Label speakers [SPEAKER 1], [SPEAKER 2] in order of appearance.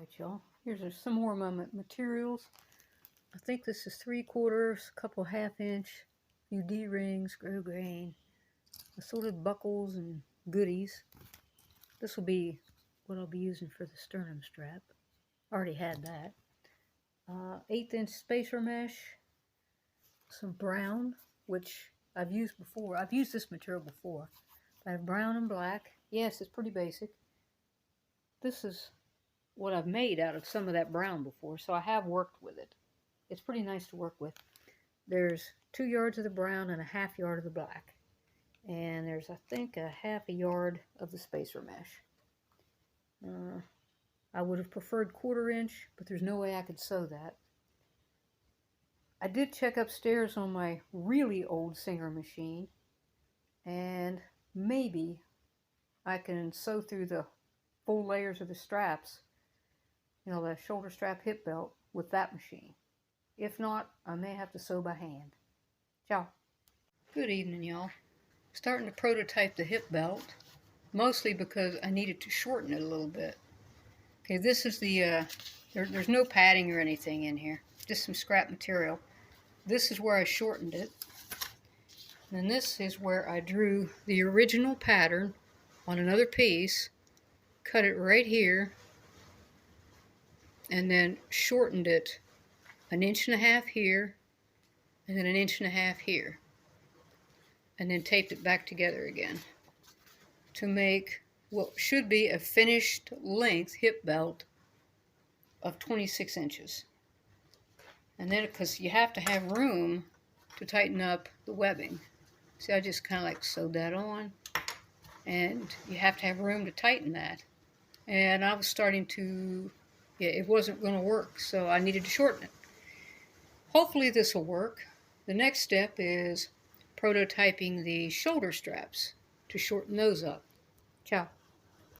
[SPEAKER 1] Alright, y'all, here's some more of my materials. I think this is 3/4, couple 1/2 inch, few D-rings, grow grain, assorted buckles and goodies. This will be what I'll be using for the sternum strap. I already had that. 1/8 inch spacer mesh, some brown, which I've used before. I've used this material before. I have brown and black. Yes, it's pretty basic. This is what I've made out of some of that brown before, so I have worked with it. It's pretty nice to work with. There's 2 yards of the brown and a 1/2 yard of the black. And there's, I think, a 1/2 yard of the spacer mesh. I would have preferred 1/4 inch, but there's no way I could sew that. I did check upstairs on my really old Singer machine, and maybe I can sew through the full layers of the straps, you know, the shoulder strap hip belt, with that machine. If not, I may have to sew by hand. Ciao. Good evening, y'all. Starting to prototype the hip belt, mostly because I needed to shorten it a little bit. Okay, this is the, there's no padding or anything in here, just some scrap material. This is where I shortened it. And this is where I drew the original pattern on another piece, cut it right here, and then shortened it 1.5 inches here, and then 1.5 inches here. And then taped it back together again to make what should be a finished length hip belt of 26 inches. And then, because you have to have room to tighten up the webbing. See, I just kind of like sewed that on, and you have to have room to tighten that. And I was starting to, it wasn't going to work, so I needed to shorten it. Hopefully this will work. The next step is prototyping the shoulder straps to shorten those up. Ciao.